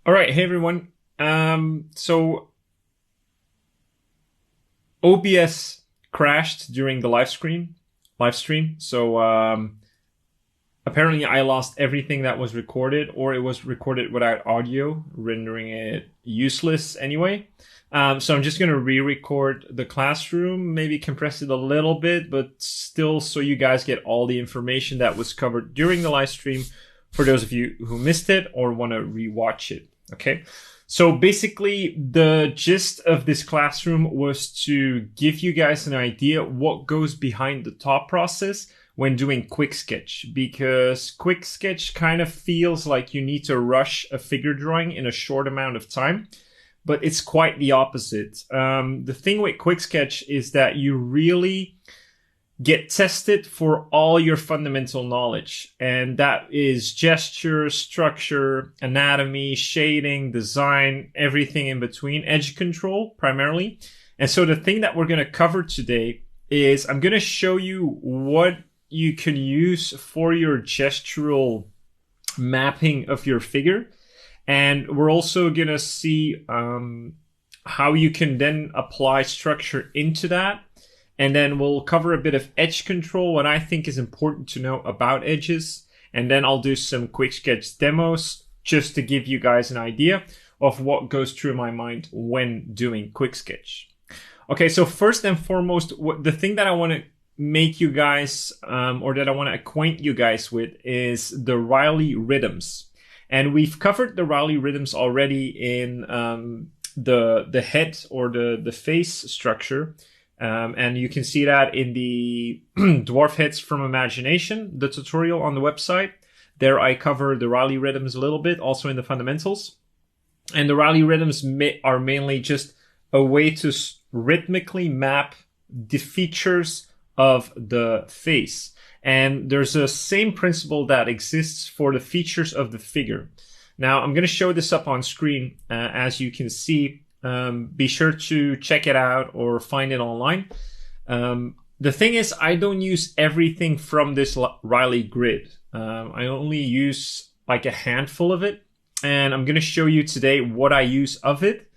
All right, hey everyone. So OBS crashed during the live stream. So apparently I lost everything that was recorded, or it was recorded without audio, rendering it useless anyway. So I'm just gonna re-record the classroom, maybe compress it a little bit, but still so you guys get all the information that was covered during the live stream for those of you who missed it or want to re-watch it. Okay. So basically, the gist of this classroom was to give you guys an idea what goes behind the thought process when doing Quicksketch, because Quicksketch kind of feels like you need to rush a figure drawing in a short amount of time, but it's quite the opposite. The thing with Quicksketch is that you really get tested for all your fundamental knowledge. And that is gesture, structure, anatomy, shading, design, everything in between, edge control primarily. And so the thing that we're going to cover today is I'm going to show you what you can use for your gestural mapping of your figure. And we're also going to see how you can then apply structure into that. And then we'll cover a bit of edge control, what I think is important to know about edges. And then I'll do some Quicksketch demos just to give you guys an idea of what goes through my mind when doing Quicksketch. Okay, so first and foremost, the thing that I want to make you guys, or that I want to acquaint you guys with, is the Riley rhythms. And we've covered the Riley rhythms already in the head or the face structure. And you can see that in the Dwarf Heads from Imagination, the tutorial on the website. There I cover the Riley rhythms a little bit, also in the fundamentals. And the Riley rhythms are mainly just a way to rhythmically map the features of the face. And there's a same principle that exists for the features of the figure. Now, I'm going to show this up on screen, as you can see. Be sure to check it out or find it online. The thing is, I don't use everything from this Riley grid. I only use like a handful of it. And I'm going to show you today what I use of it,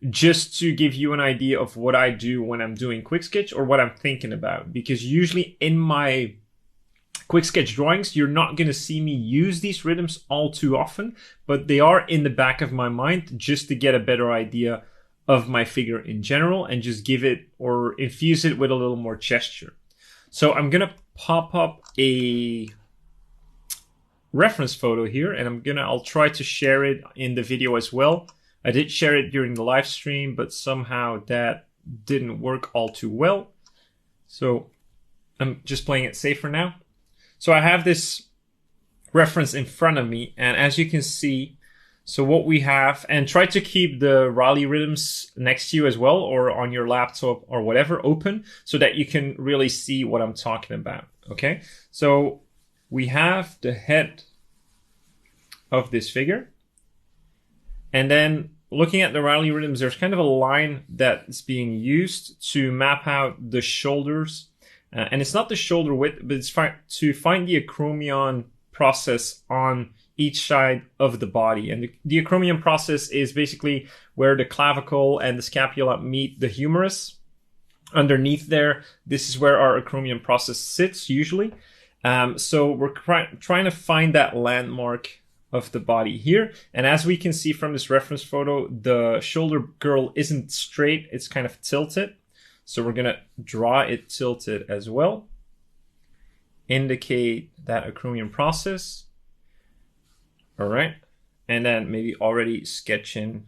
just to give you an idea of what I do when I'm doing Quicksketch or what I'm thinking about. Because usually in my Quicksketch drawings, you're not going to see me use these rhythms all too often, but they are in the back of my mind just to get a better idea of my figure in general and just give it or infuse it with a little more gesture. So I'm going to pop up a reference photo here, and I'll try to share it in the video as well. I did share it during the live stream, but somehow that didn't work all too well. So I'm just playing it safe for now. So I have this reference in front of me, and as you can see, so what we have, and try to keep the Riley rhythms next to you as well, or on your laptop or whatever open, so that you can really see what I'm talking about. Okay, so we have the head of this figure, and then looking at the Riley rhythms, there's kind of a line that's being used to map out the shoulders. And it's not the shoulder width, but it's to find the acromion process on each side of the body. And the acromion process is basically where the clavicle and the scapula meet the humerus. Underneath there, this is where our acromion process sits usually. So we're trying to find that landmark of the body here. And as we can see from this reference photo, the shoulder girdle isn't straight, it's kind of tilted. So we're going to draw it tilted as well. Indicate that acromion process. All right. And then maybe already sketch in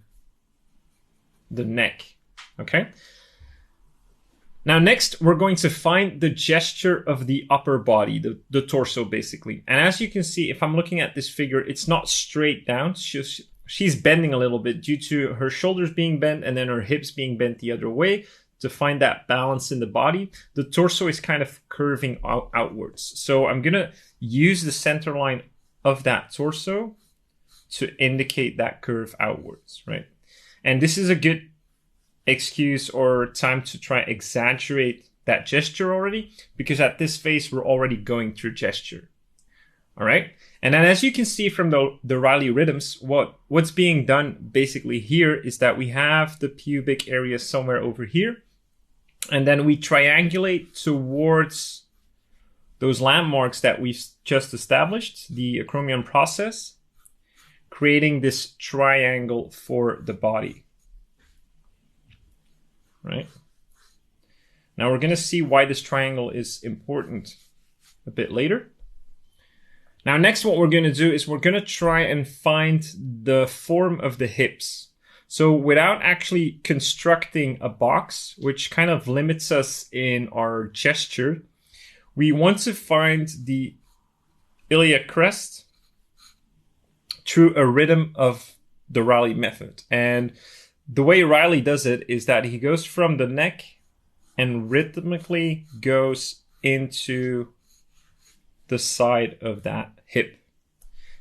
the neck. Okay. Now, next, we're going to find the gesture of the upper body, the torso, basically. And as you can see, if I'm looking at this figure, it's not straight down. She's bending a little bit due to her shoulders being bent and then her hips being bent the other way. To find that balance in the body, the torso is kind of curving outwards. So I'm going to use the center line of that torso to indicate that curve outwards, right? And this is a good excuse or time to try exaggerate that gesture already, because at this phase, we're already going through gesture. All right. And then as you can see from the Riley rhythms, what's being done basically here is that we have the pubic area somewhere over here. And then we triangulate towards those landmarks that we've just established, the acromion process, creating this triangle for the body. Right? Now we're going to see why this triangle is important a bit later. Now next what we're going to do is we're going to try and find the form of the hips. So without actually constructing a box, which kind of limits us in our gesture, we want to find the iliac crest through a rhythm of the Riley method. And the way Riley does it is that he goes from the neck and rhythmically goes into the side of that hip.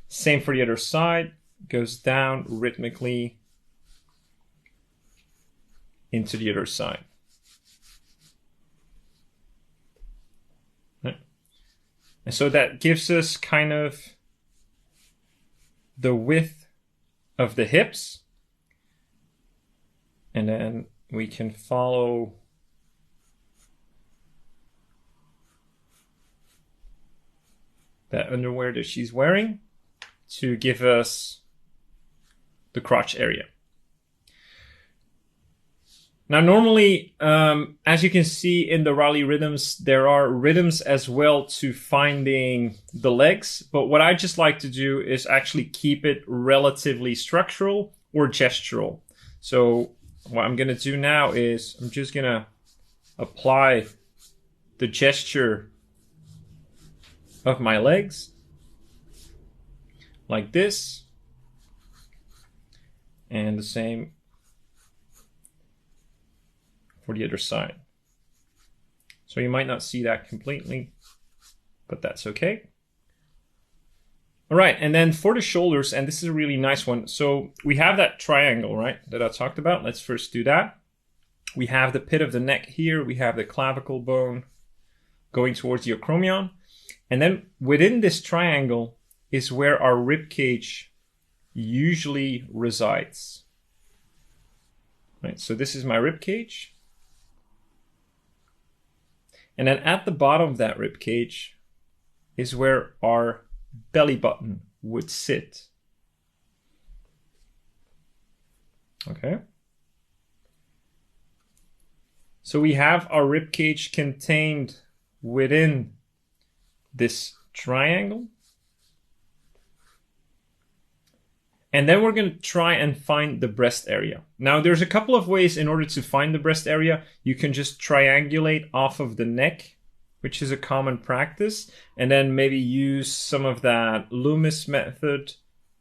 Same for the other side, goes down rhythmically into the other side. Right. And so that gives us kind of the width of the hips. And then we can follow that underwear that she's wearing to give us the crotch area. Now, normally, as you can see in the Riley rhythms, there are rhythms as well to finding the legs. But what I just like to do is actually keep it relatively structural or gestural. So what I'm going to do now is I'm just going to apply the gesture of my legs like this, and the same for the other side. So you might not see that completely, but that's okay. All right, and then for the shoulders, and this is a really nice one. So we have that triangle, right, that I talked about. Let's first do that. We have the pit of the neck here. We have the clavicle bone going towards the acromion. And then within this triangle is where our rib cage usually resides. Right, so this is my rib cage. And then at the bottom of that rib cage is where our belly button would sit. Okay. So we have our rib cage contained within this triangle. And then we're going to try and find the breast area. Now, there's a couple of ways in order to find the breast area. You can just triangulate off of the neck, which is a common practice, and then maybe use some of that Loomis method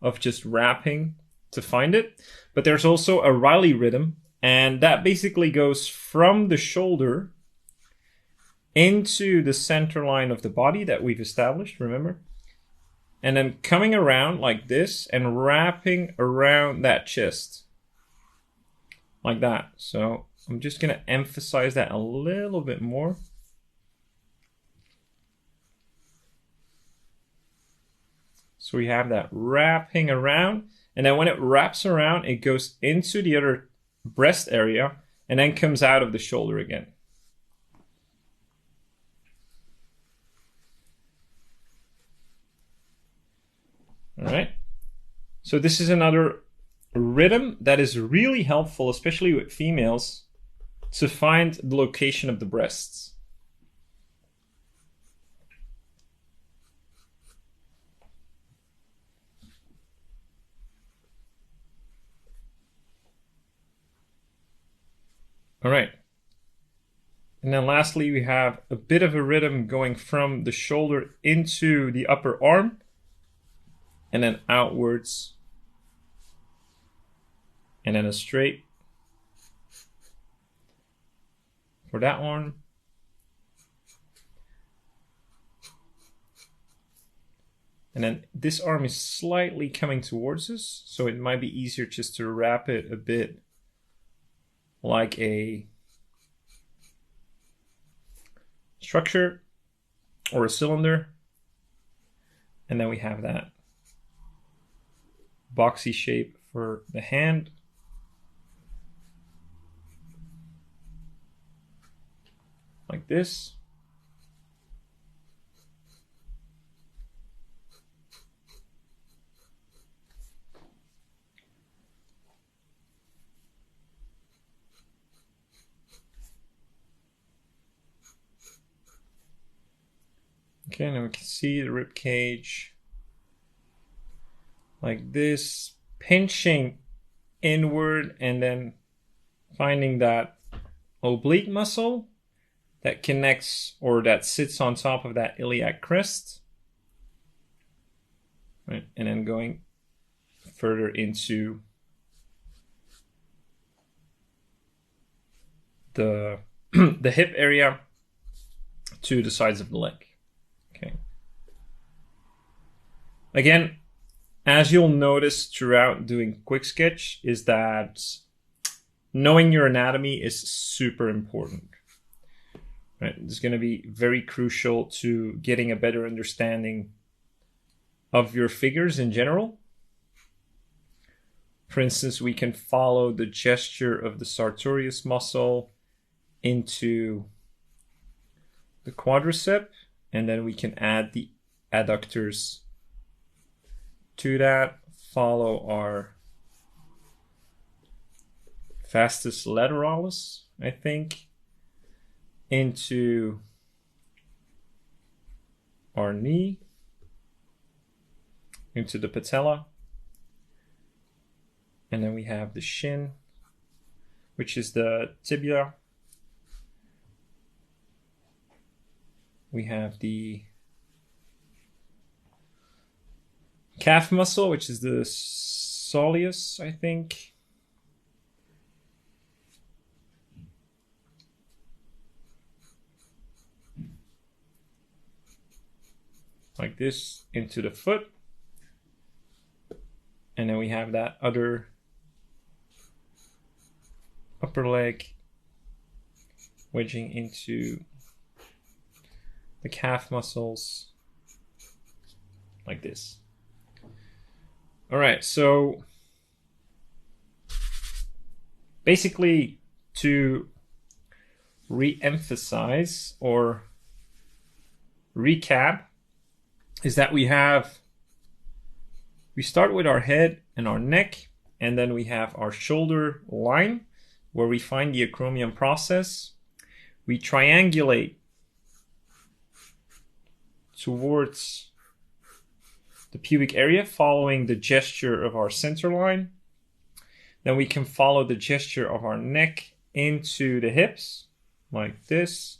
of just wrapping to find it. But there's also a Riley rhythm, and that basically goes from the shoulder into the center line of the body that we've established, remember? And then coming around like this and wrapping around that chest. Like that. So I'm just going to emphasize that a little bit more. So we have that wrapping around. And then when it wraps around, it goes into the other breast area and then comes out of the shoulder again. All right. So this is another rhythm that is really helpful, especially with females, to find the location of the breasts. All right. And then lastly, we have a bit of a rhythm going from the shoulder into the upper arm and then outwards and then a straight for that one. And then this arm is slightly coming towards us, so it might be easier just to wrap it a bit like a structure or a cylinder. And then we have that boxy shape for the hand. Like this. Okay, now we can see the rib cage like this, pinching inward and then finding that oblique muscle that connects or that sits on top of that iliac crest. Right, and then going further into the the hip area to the sides of the leg. Okay. Again, as you'll notice throughout doing Quicksketch, is that knowing your anatomy is super important. Right? It's going to be very crucial to getting a better understanding of your figures in general. For instance, we can follow the gesture of the sartorius muscle into the quadricep, and then we can add the adductors to that, follow our vastus lateralis, I think, into our knee, into the patella, and then we have the shin, which is the tibia. We have the calf muscle, which is the soleus, I think. Like this into the foot. And then we have that other upper leg wedging into the calf muscles like this. All right, so basically to re-emphasize or recap is that we start with our head and our neck, and then we have our shoulder line where we find the acromion process. We triangulate towards the pubic area following the gesture of our center line. Then we can follow the gesture of our neck into the hips like this,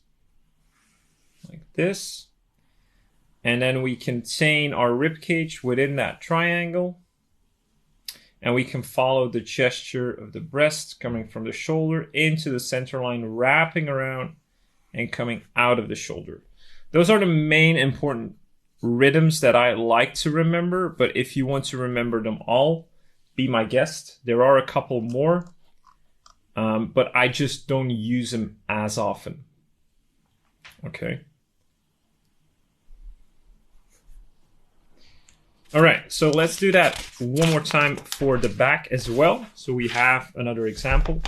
and then we contain our rib cage within that triangle, and we can follow the gesture of the breast coming from the shoulder into the center line, wrapping around and coming out of the shoulder. Those are the main important rhythms that I like to remember, but if you want to remember them all, be my guest. There are a couple more, but I just don't use them as often. Okay. All right, so let's do that one more time for the back as well. So we have another example.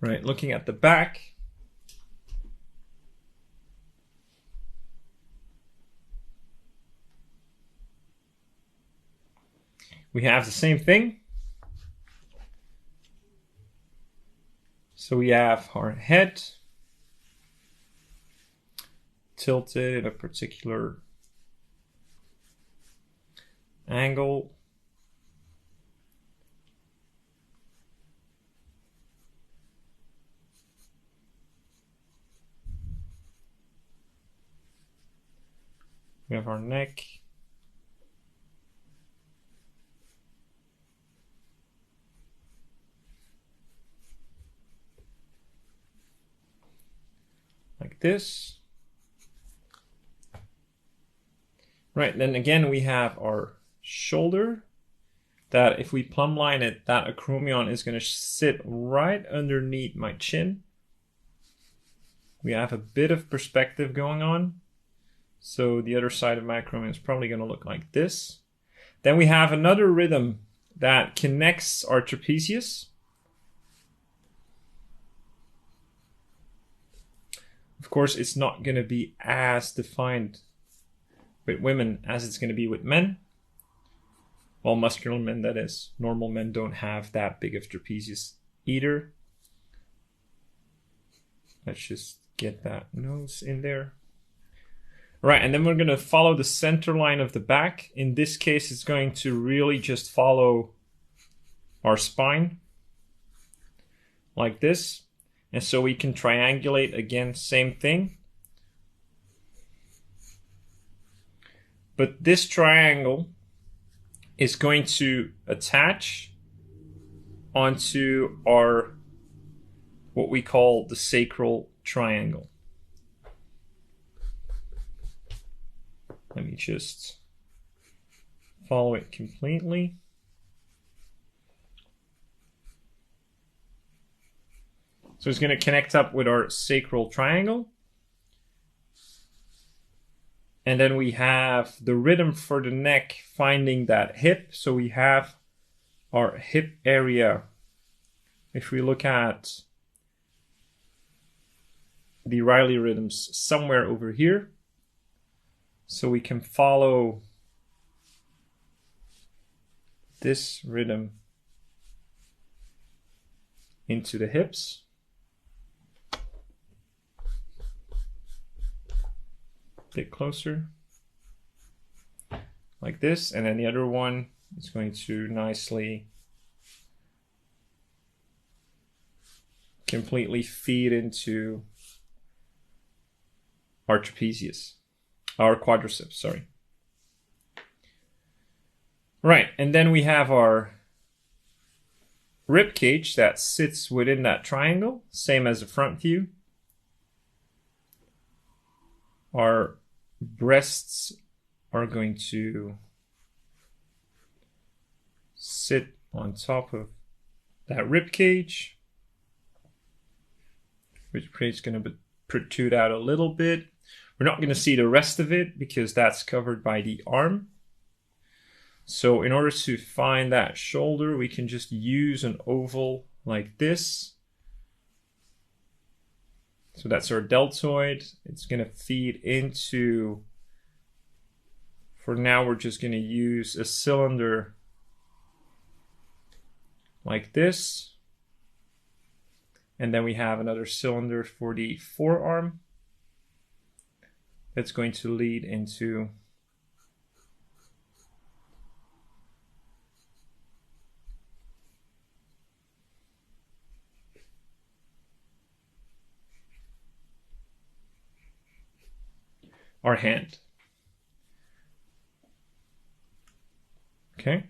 Right, looking at the back. We have the same thing. So we have our head tilted in a particular angle. We have our neck. Like this. Right, then again we have our shoulder that if we plumb line it, that acromion is going to sit right underneath my chin. We have a bit of perspective going on. So the other side of macrame is probably going to look like this. Then we have another rhythm that connects our trapezius. Of course, it's not going to be as defined with women as it's going to be with men. Well, muscular men, that is. Normal men don't have that big of trapezius either. Let's just get that nose in there. Right, and then we're going to follow the center line of the back. In this case, it's going to really just follow our spine like this. And so we can triangulate again, same thing. But this triangle is going to attach onto our, what we call the sacral triangle. Let me just follow it completely. So it's going to connect up with our sacral triangle. And then we have the rhythm for the neck finding that hip. So we have our hip area. If we look at the Riley rhythms somewhere over here. So we can follow this rhythm into the hips. Get closer. Like this. And then the other one is going to nicely completely feed into our trapezius. Our quadriceps, sorry. Right, and then we have our rib cage that sits within that triangle, same as the front view. Our breasts are going to sit on top of that rib cage, which is going to protrude out a little bit. We're not going to see the rest of it because that's covered by the arm. So in order to find that shoulder, we can just use an oval like this. So that's our deltoid. It's going to feed into, for now, we're just going to use a cylinder like this. And then we have another cylinder for the forearm. That's going to lead into our hand. Okay.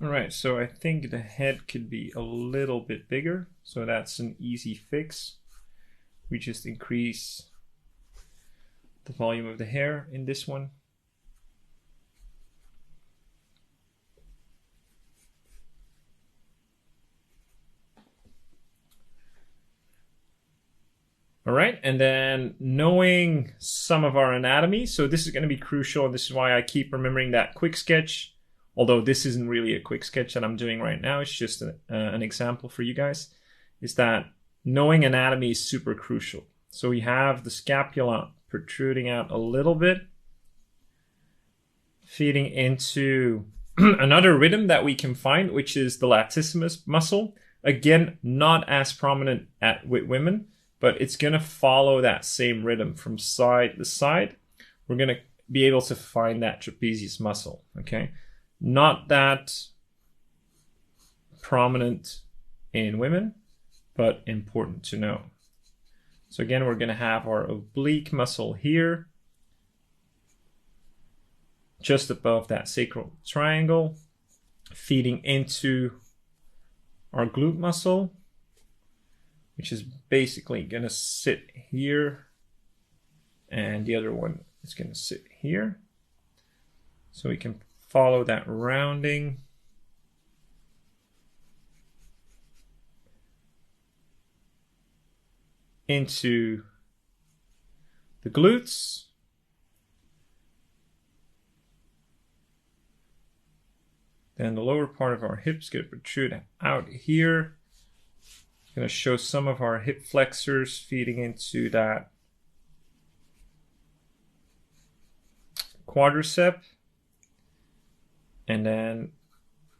All right, so I think the head could be a little bit bigger, so that's an easy fix. We just increase the volume of the hair in this one. All right, and then knowing some of our anatomy, so this is going to be crucial, and this is why I keep remembering that Quicksketch. Although this isn't really a quick sketch that I'm doing right now, it's just an example for you guys, is that knowing anatomy is super crucial. So we have the scapula protruding out a little bit, feeding into another rhythm that we can find, which is the latissimus muscle. Again, not as prominent with women, but it's going to follow that same rhythm from side to side. We're going to be able to find that trapezius muscle, okay? Not that prominent in women, but important to know. So again, we're going to have our oblique muscle here, just above that sacral triangle, feeding into our glute muscle, which is basically going to sit here, and the other one is going to sit here. So we can follow that rounding. into the glutes. Then the lower part of our hips get protrude out here. I'm going to show some of our hip flexors feeding into that quadricep. And then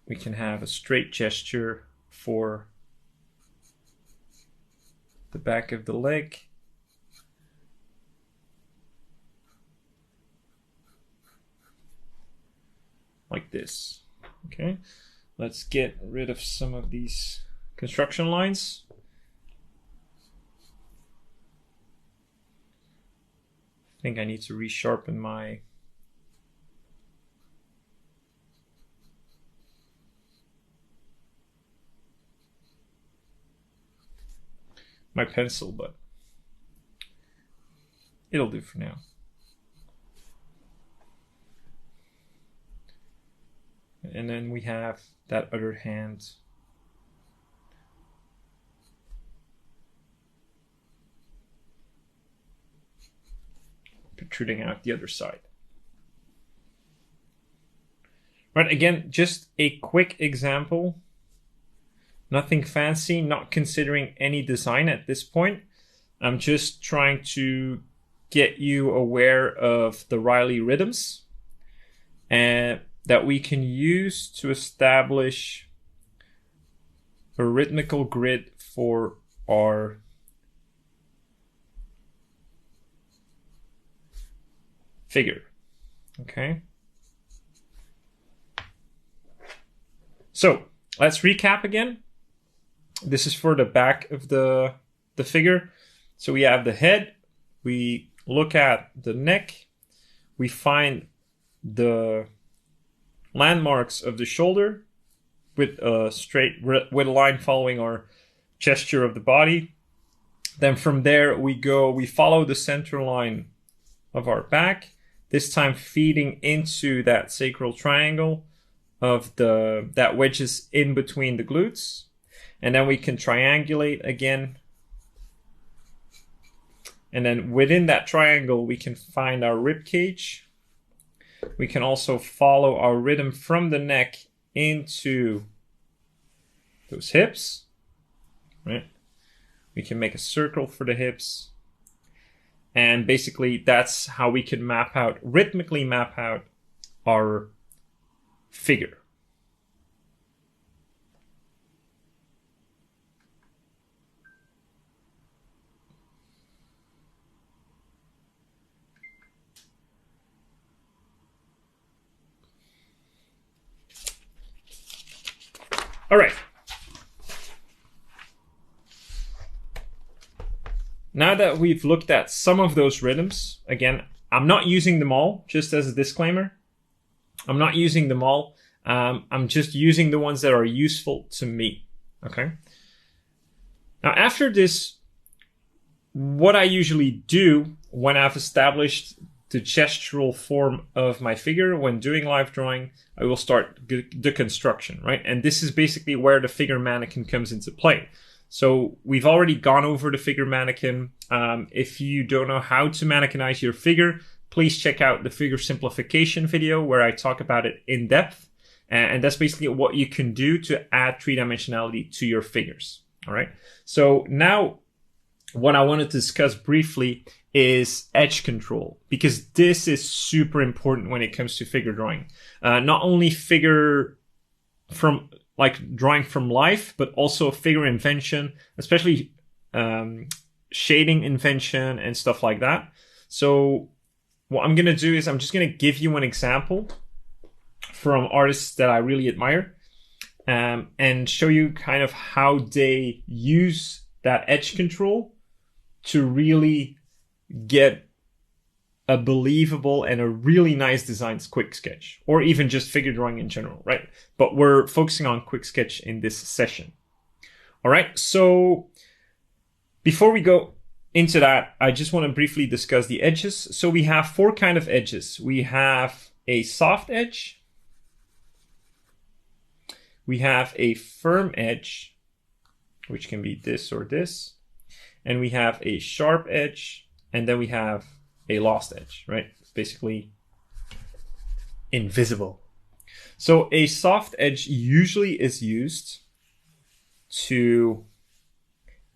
we can have a straight gesture for the back of the leg. Like this. Okay, let's get rid of some of these construction lines. I think I need to resharpen my pencil, but it'll do for now. And then we have that other hand protruding out the other side. Right, again, just a quick example. Nothing fancy, not considering any design at this point. I'm just trying to get you aware of the Riley rhythms and that we can use to establish a rhythmical grid for our figure. Okay. So let's recap again. This is for the back of the figure. So we have the head, we look at the neck, we find the landmarks of the shoulder with a line following our gesture of the body. Then from there we follow the center line of our back, this time feeding into that sacral triangle of that wedges in between the glutes. And then we can triangulate again. And then within that triangle, we can find our rib cage. We can also follow our rhythm from the neck into those hips, right? We can make a circle for the hips. And basically that's how we can rhythmically map out our figure. All right. Now that we've looked at some of those rhythms, again, I'm not using them all, just as a disclaimer. I'm not using them all. I'm just using the ones that are useful to me, okay? Now, after this, what I usually do when I've established the gestural form of my figure when doing live drawing, I will start the construction, right? And this is basically where the figure mannequin comes into play. So we've already gone over the figure mannequin. If you don't know how to mannequinize your figure, please check out the figure simplification video where I talk about it in depth. And that's basically what you can do to add three-dimensionality to your figures, all right? So now what I want to discuss briefly is edge control, because this is super important when it comes to figure drawing. Not only figure from like drawing from life, but also figure invention, especially shading invention and stuff like that. So what I'm going to do is I'm just going to give you an example from artists that I really admire, and show you kind of how they use that edge control to really get a believable and a really nice designed Quicksketch, or even just figure drawing in general, right? But we're focusing on Quicksketch in this session. All right, so before we go into that, I just want to briefly discuss the edges. So we have four kind of edges. We have a soft edge, we have a firm edge, which can be this or this, and we have a sharp edge, and then we have a lost edge, right? It's basically invisible. So a soft edge usually is used to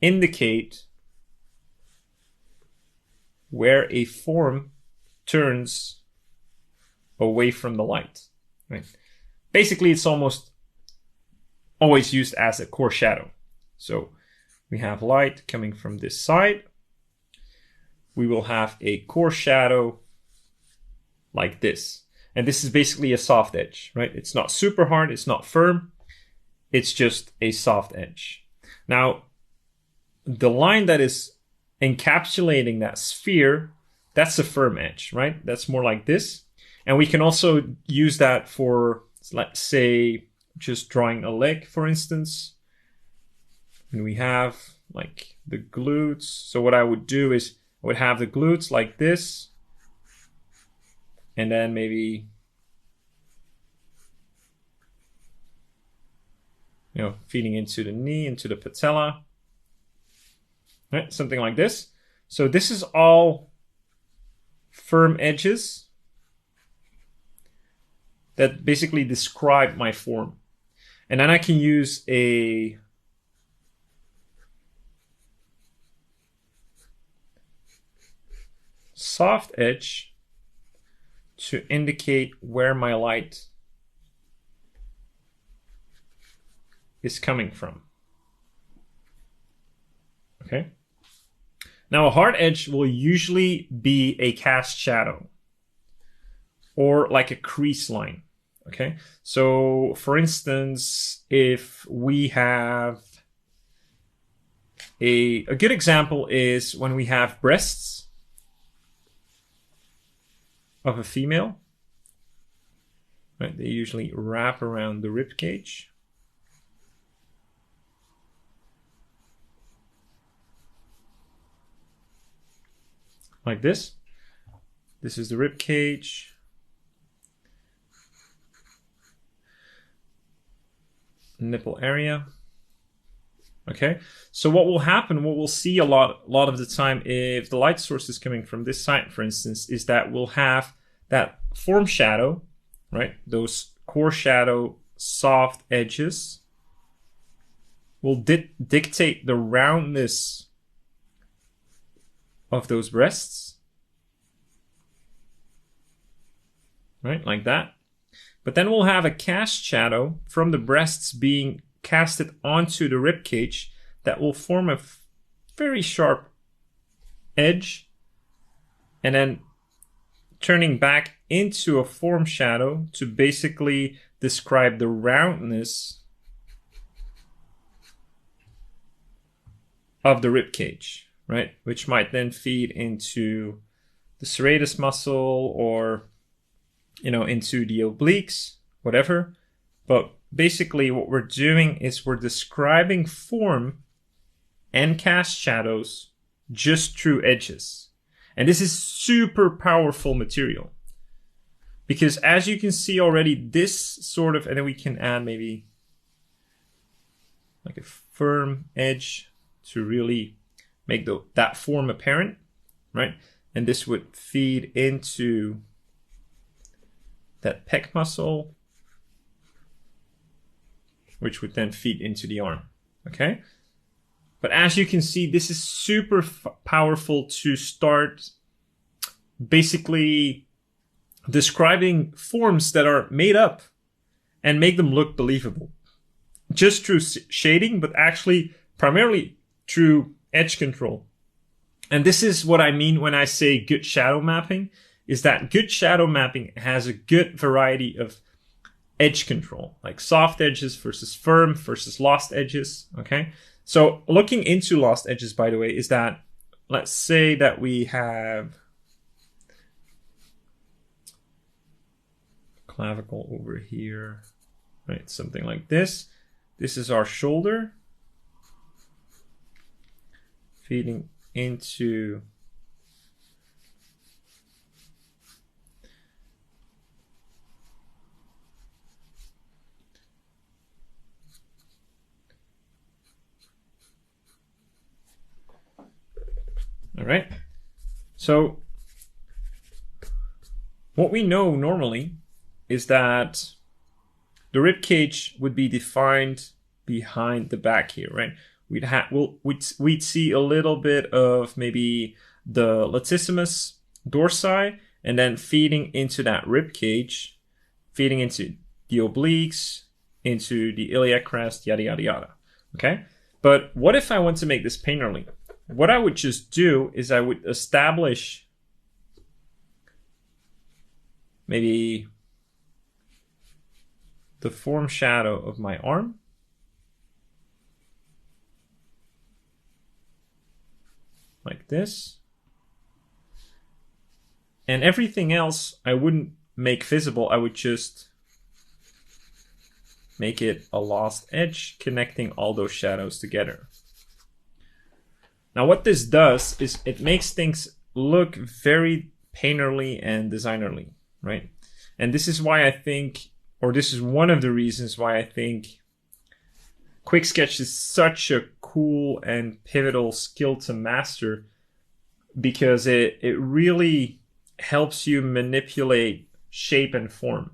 indicate where a form turns away from the light, right? Basically, it's almost always used as a core shadow. So we have light coming from this side. We will have a core shadow like this. And this is basically a soft edge, right? It's not super hard, it's not firm. It's just a soft edge. Now, the line that is encapsulating that sphere, that's a firm edge, right? That's more like this. And we can also use that for, let's say, just drawing a leg, for instance. And we have like the glutes. So what I would do is I would have the glutes like this. And then maybe, feeding into the knee, into the patella. Right? Something like this. So this is all firm edges that basically describe my form. And then I can use a soft edge to indicate where my light is coming from. Okay. Now a hard edge will usually be a cast shadow or like a crease line. Okay. So for instance, if we have a good example is when we have breasts of a female, right? They usually wrap around the rib cage. Like this. This is the rib cage. Nipple area. Okay, so what will happen, what we'll see a lot of the time if the light source is coming from this side, for instance, is that we'll have that form shadow, right? Those core shadow soft edges will dictate the roundness of those breasts, right? Like that. But then we'll have a cast shadow from the breasts being casted onto the rib cage that will form a very sharp edge and then turning back into a form shadow to basically describe the roundness of the rib cage, right? Which might then feed into the serratus muscle or, into the obliques, whatever. But basically what we're doing is we're describing form and cast shadows just through edges. And this is super powerful material. Because as you can see already, this sort of, and then we can add maybe like a firm edge to really make that form apparent, right? And this would feed into that pec muscle, which would then feed into the arm, okay? But as you can see, this is super powerful to start basically describing forms that are made up and make them look believable. Just through shading, but actually primarily through edge control. And this is what I mean when I say good shadow mapping, is that good shadow mapping has a good variety of edge control, like soft edges versus firm versus lost edges, okay? So looking into lost edges, by the way, is that, let's say that we have clavicle over here, right? Something like this. This is our shoulder feeding into All right. So what we know normally is that the rib cage would be defined behind the back here, right? We'd see a little bit of maybe the latissimus dorsi, and then feeding into that rib cage, feeding into the obliques, into the iliac crest, yada yada yada. Okay, but what if I want to make this painterly? What I would just do is I would establish maybe the form shadow of my arm. Like this. And everything else I wouldn't make visible. I would just make it a lost edge connecting all those shadows together. Now what this does is it makes things look very painterly and designerly, right? And this is why I think, or this is one of the reasons why I think Quicksketch is such a cool and pivotal skill to master, because it really helps you manipulate shape and form.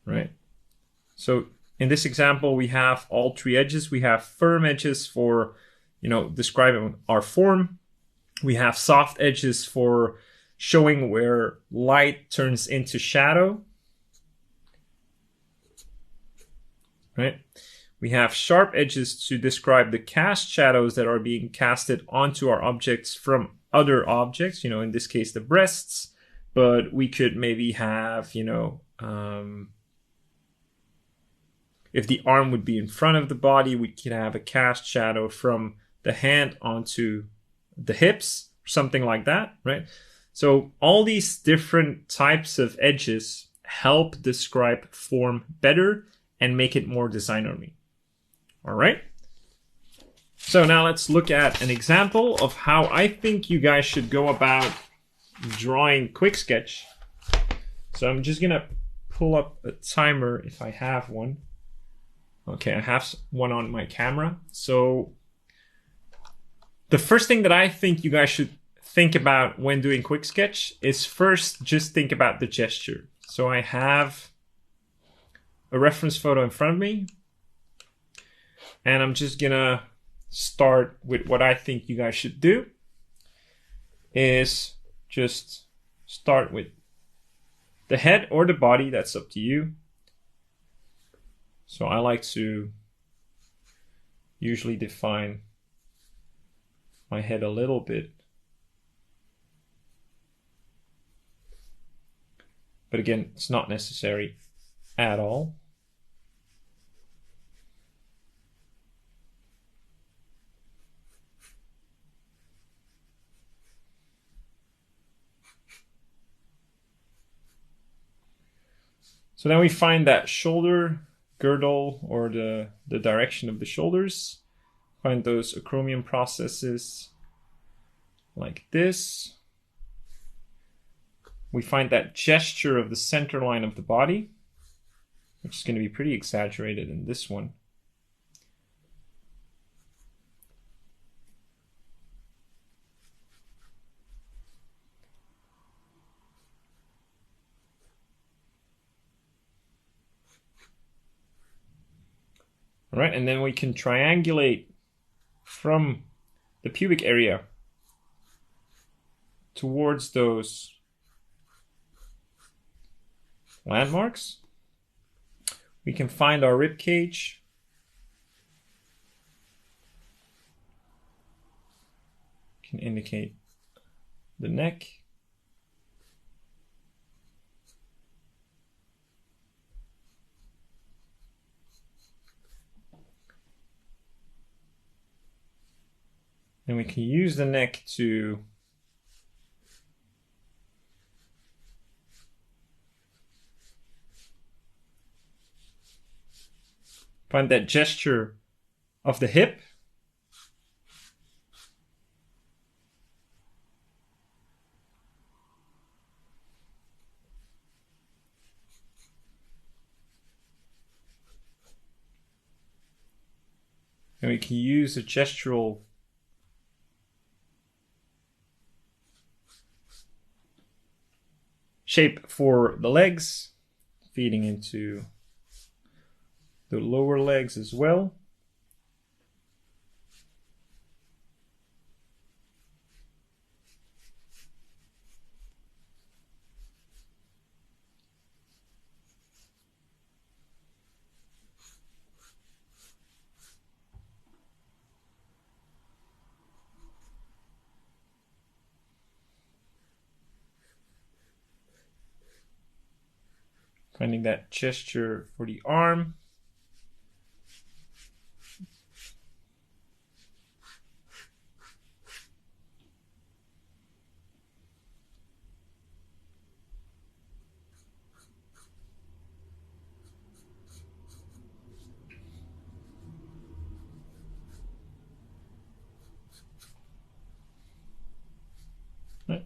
Right. So in this example, we have all three edges. We have firm edges for, describing our form. We have soft edges for showing where light turns into shadow. Right? We have sharp edges to describe the cast shadows that are being casted onto our objects from other objects, in this case, the breasts. But we could maybe have, if the arm would be in front of the body, we could have a cast shadow from the hand onto the hips, something like that, right? So all these different types of edges help describe form better and make it more designerly. All right. So now let's look at an example of how I think you guys should go about drawing Quicksketch. So I'm just gonna pull up a timer if I have one. Okay, I have one on my camera. So the first thing that I think you guys should think about when doing Quicksketch is first just think about the gesture. So I have a reference photo in front of me, and I'm just gonna start with what I think you guys should do is just start with the head or the body, that's up to you. So I like to usually define my head a little bit. But again, it's not necessary at all. So then we find that shoulder girdle, or the direction of the shoulders. Find those acromion processes like this. We find that gesture of the center line of the body, which is going to be pretty exaggerated in this one. All right, and then we can triangulate from the pubic area towards those landmarks. We can find our rib cage. Can indicate the neck. And we can use the neck to find that gesture of the hip. And we can use a gestural shape for the legs, feeding into the lower legs as well. Finding that gesture for the arm.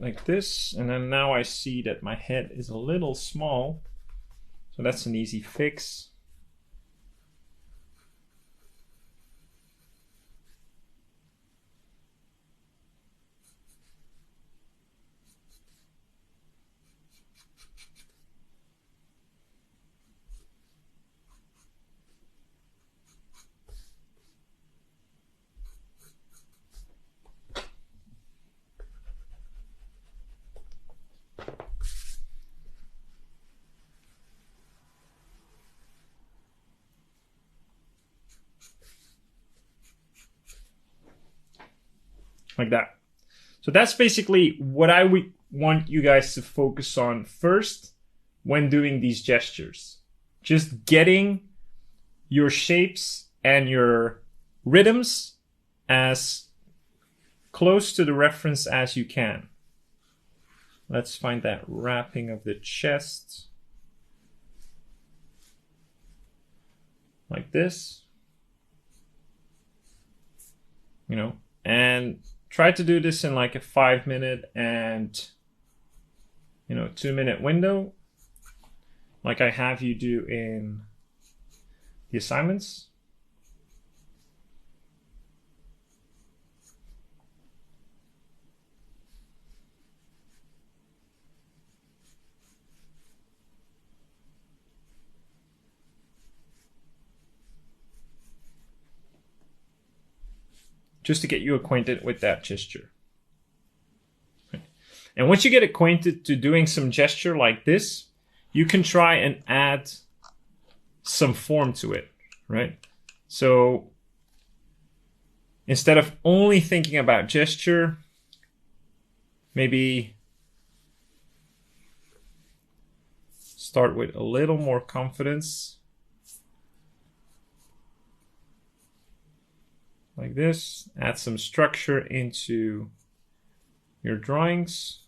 Like this, and then now I see that my head is a little small, so that's an easy fix. Like that. So that's basically what I would want you guys to focus on first when doing these gestures. Just getting your shapes and your rhythms as close to the reference as you can. Let's find that wrapping of the chest. Like this. You know, and try to do this in like a 5-minute and 2-minute window, like I have you do in the assignments. Just to get you acquainted with that gesture. And once you get acquainted to doing some gesture like this, you can try and add some form to it, right? So instead of only thinking about gesture, maybe start with a little more confidence. Like this, add some structure into your drawings.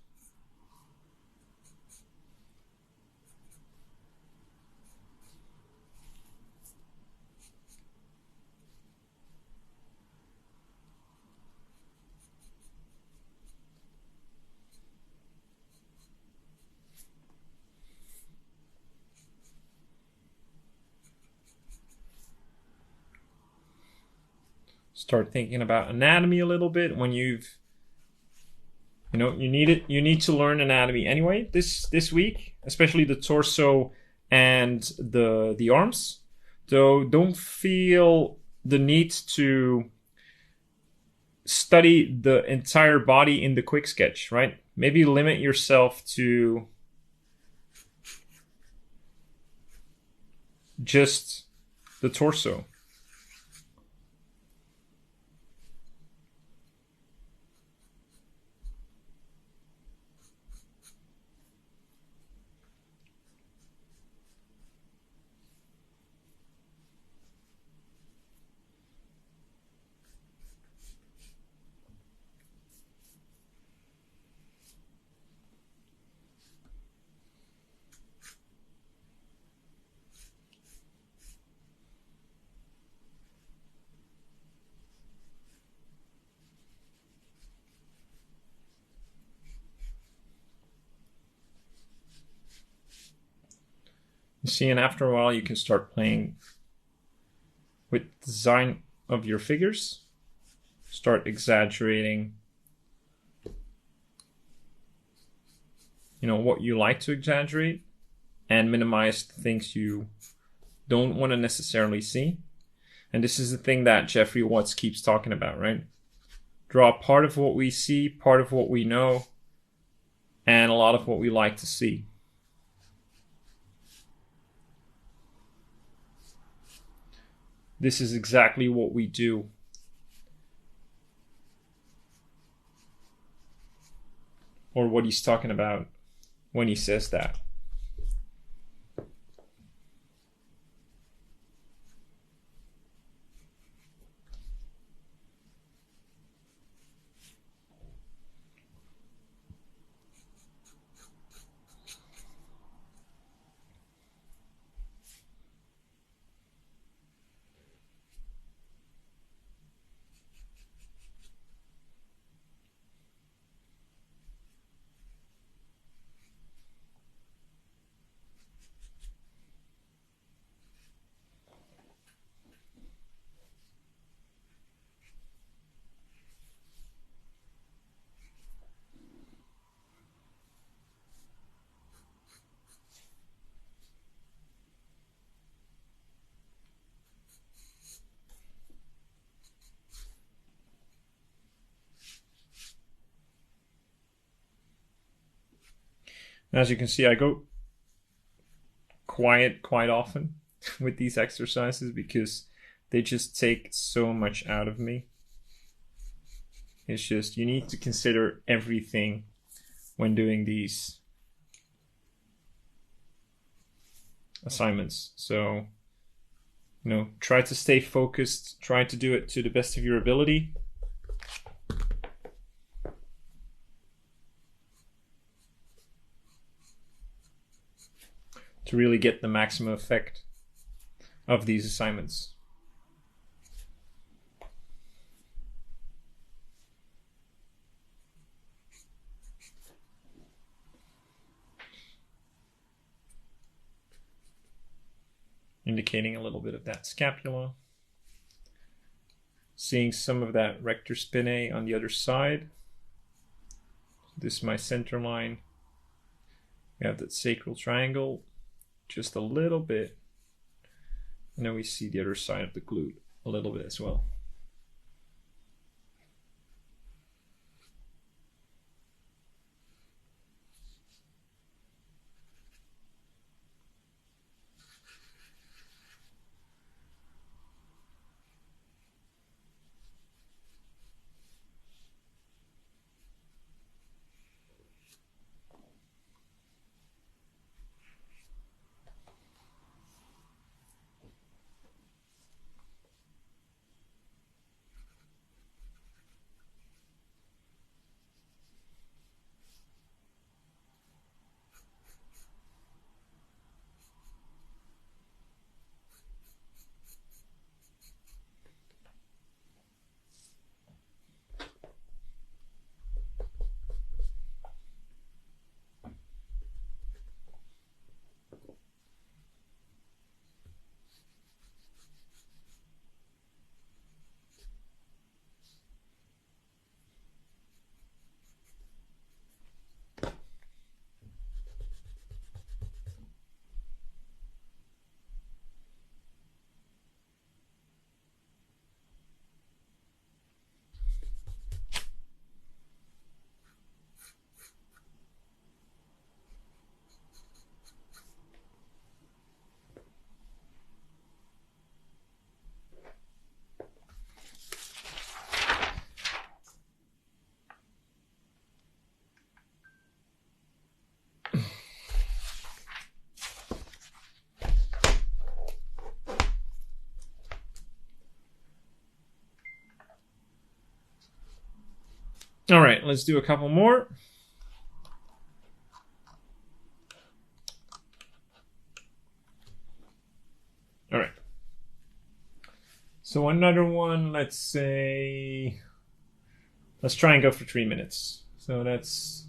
Start thinking about anatomy a little bit when you need to learn anatomy anyway this week, especially the torso and the arms. So don't feel the need to study the entire body in the Quicksketch, right? Maybe limit yourself to just the torso. You see, and after a while you can start playing with design of your figures. Start exaggerating, what you like to exaggerate, and minimize the things you don't want to necessarily see. And this is the thing that Jeffrey Watts keeps talking about, right? Draw part of what we see, part of what we know, and a lot of what we like to see. This is exactly what we do. Or what he's talking about when he says that. As you can see, I go quiet quite often with these exercises because they just take so much out of me. It's just, you need to consider everything when doing these assignments. So, try to stay focused, try to do it to the best of your ability. To really get the maximum effect of these assignments. Indicating a little bit of that scapula. Seeing some of that rector spinae on the other side. This is my center line. We have that sacral triangle. Just a little bit. And then we see the other side of the glute a little bit as well. All right, let's do a couple more. All right. So another one, let's try and go for 3 minutes. So that's,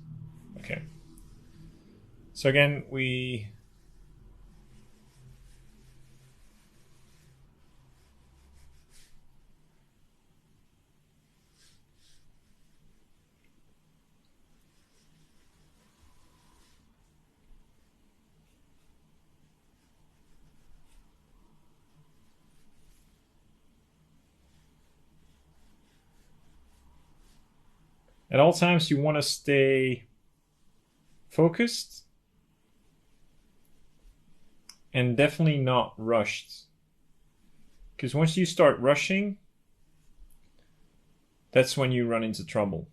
okay. So again, we At all times, you want to stay focused and definitely not rushed. Because once you start rushing, that's when you run into trouble.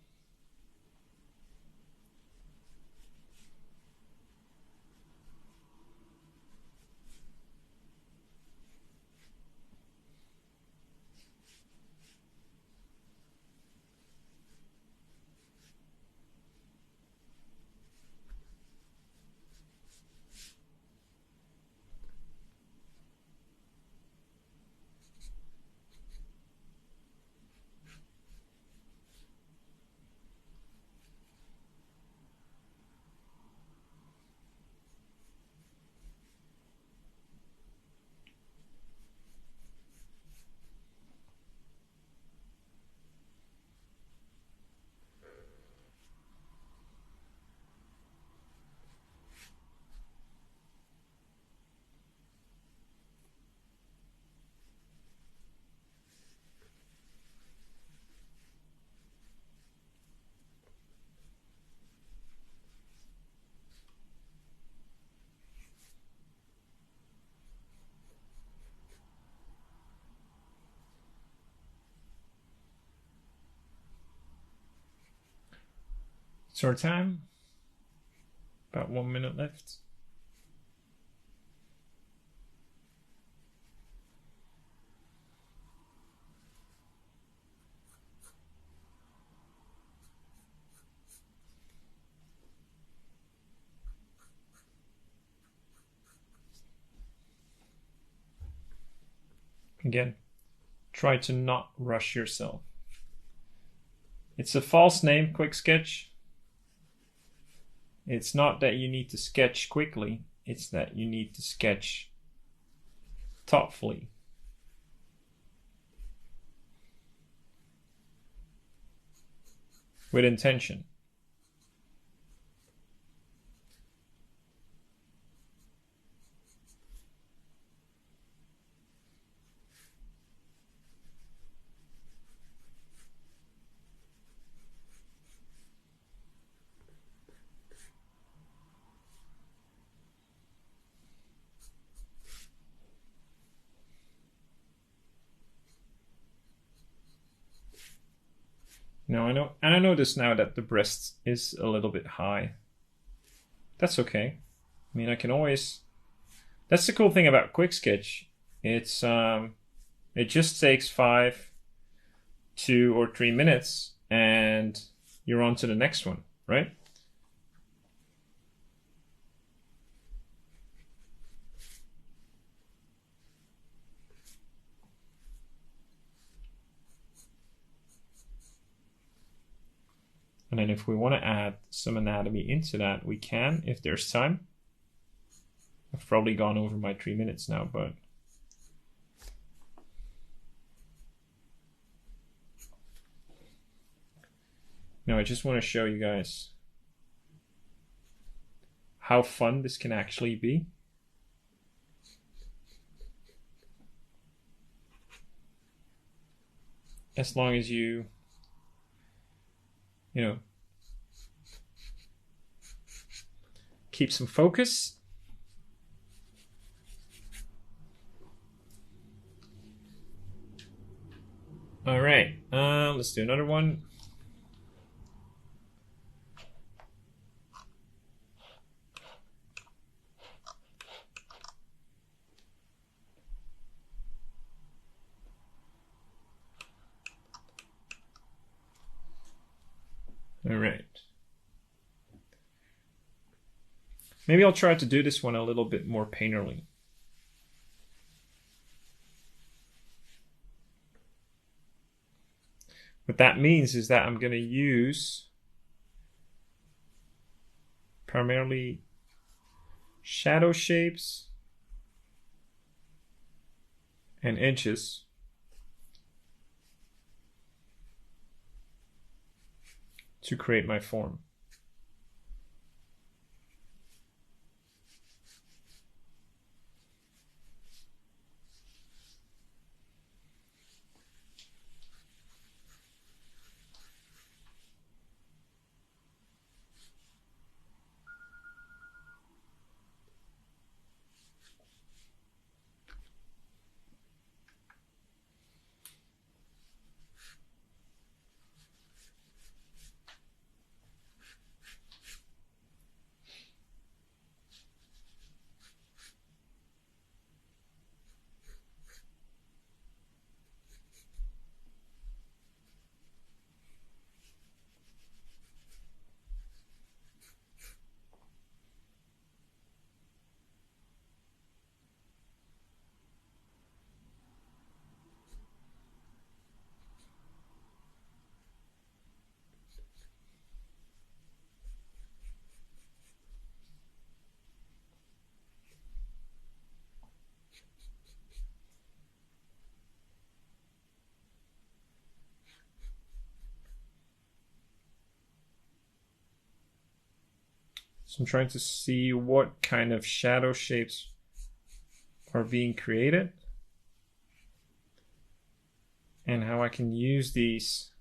It's our time. About 1 minute left. Again, try to not rush yourself. It's a false name, Quicksketch. It's not that you need to sketch quickly, it's that you need to sketch thoughtfully. With intention. No, I know, and I notice now that the breast is a little bit high. That's okay. I mean, I can always. That's the cool thing about Quicksketch. It's it just takes 5, 2 or 3 minutes, and you're on to the next one, right? And then if we want to add some anatomy into that, we can, if there's time. I've probably gone over my 3 minutes now, but no, I just want to show you guys how fun this can actually be. As long as you know, keep some focus. All right, let's do another one. All right. Maybe I'll try to do this one a little bit more painterly. What that means is that I'm going to use primarily shadow shapes and edges to create my form. So I'm trying to see what kind of shadow shapes are being created and how I can use these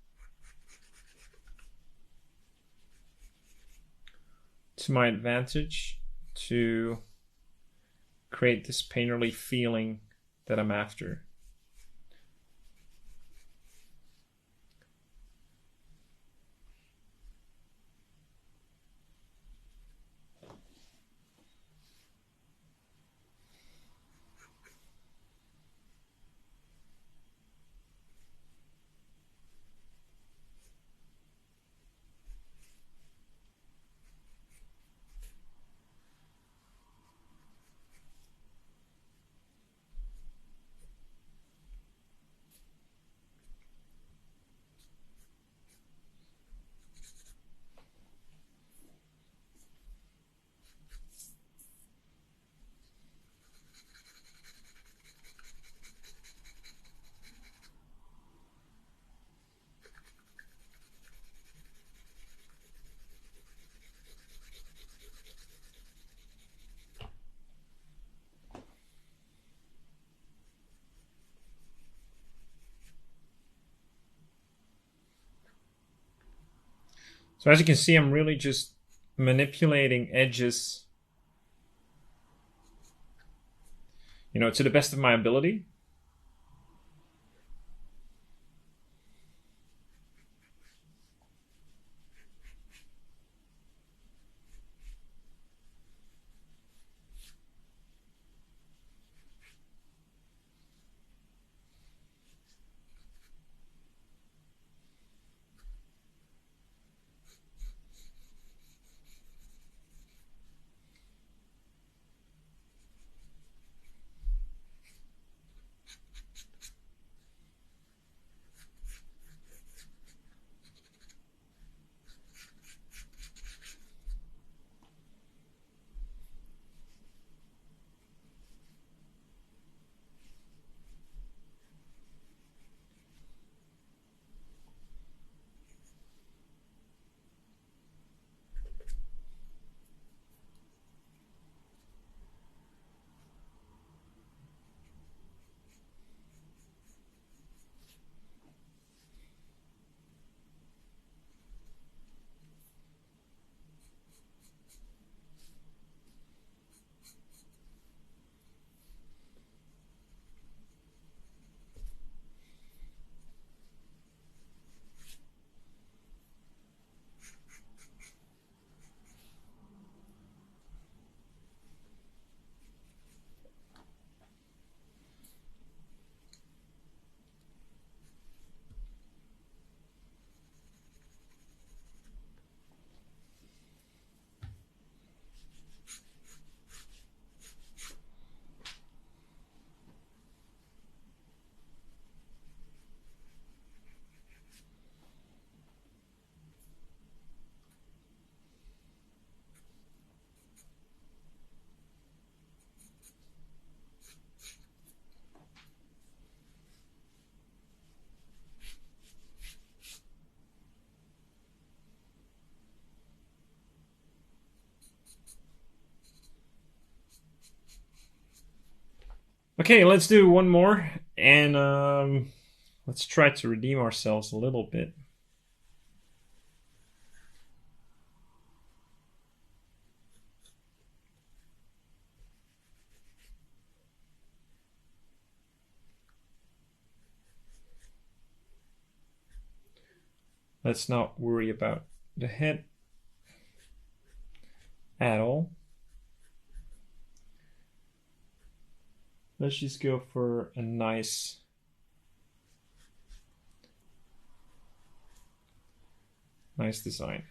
to my advantage to create this painterly feeling that I'm after. So as you can see, I'm really just manipulating edges, to the best of my ability. Okay, let's do one more, and let's try to redeem ourselves a little bit. Let's not worry about the head at all. Let's just go for a nice design.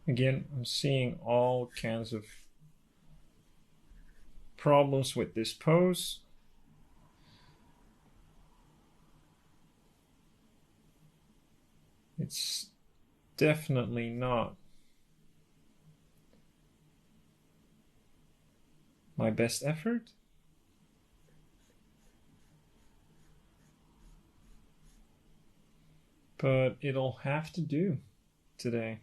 Again, I'm seeing all kinds of problems with this pose. It's definitely not my best effort. But it'll have to do today.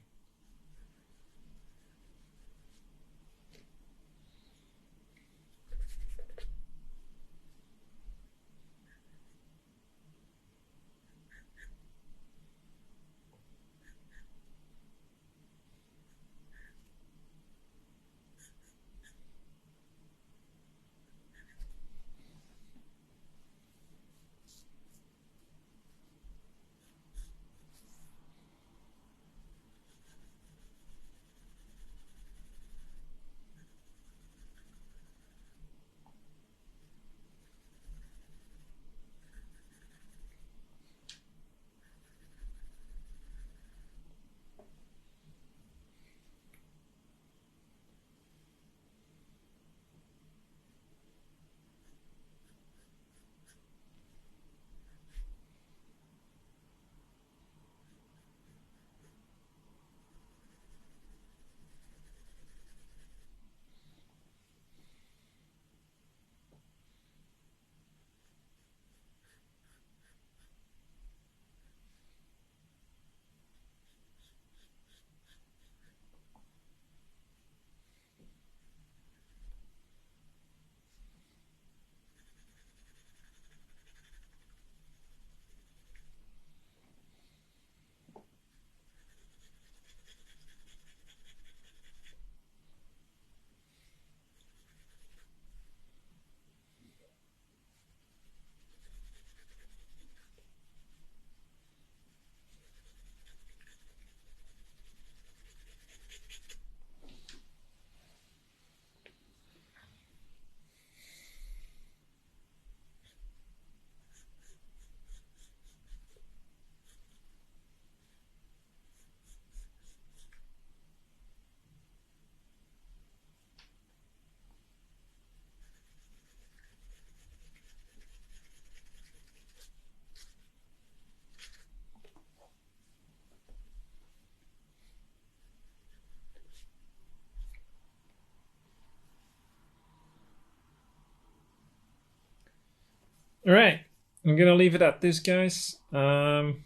All right, I'm gonna leave it at this, guys. Again,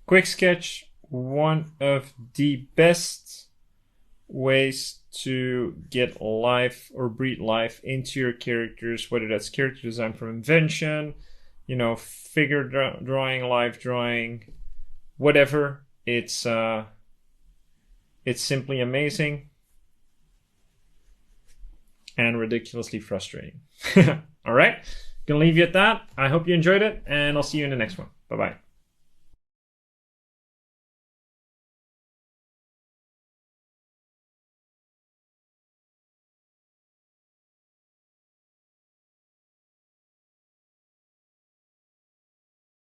Quicksketch, one of the best ways to get life or breathe life into your characters, whether that's character design from invention, figure drawing, live drawing, whatever. It's simply amazing and ridiculously frustrating. All right, gonna leave you at that. I hope you enjoyed it, and I'll see you in the next one. Bye bye.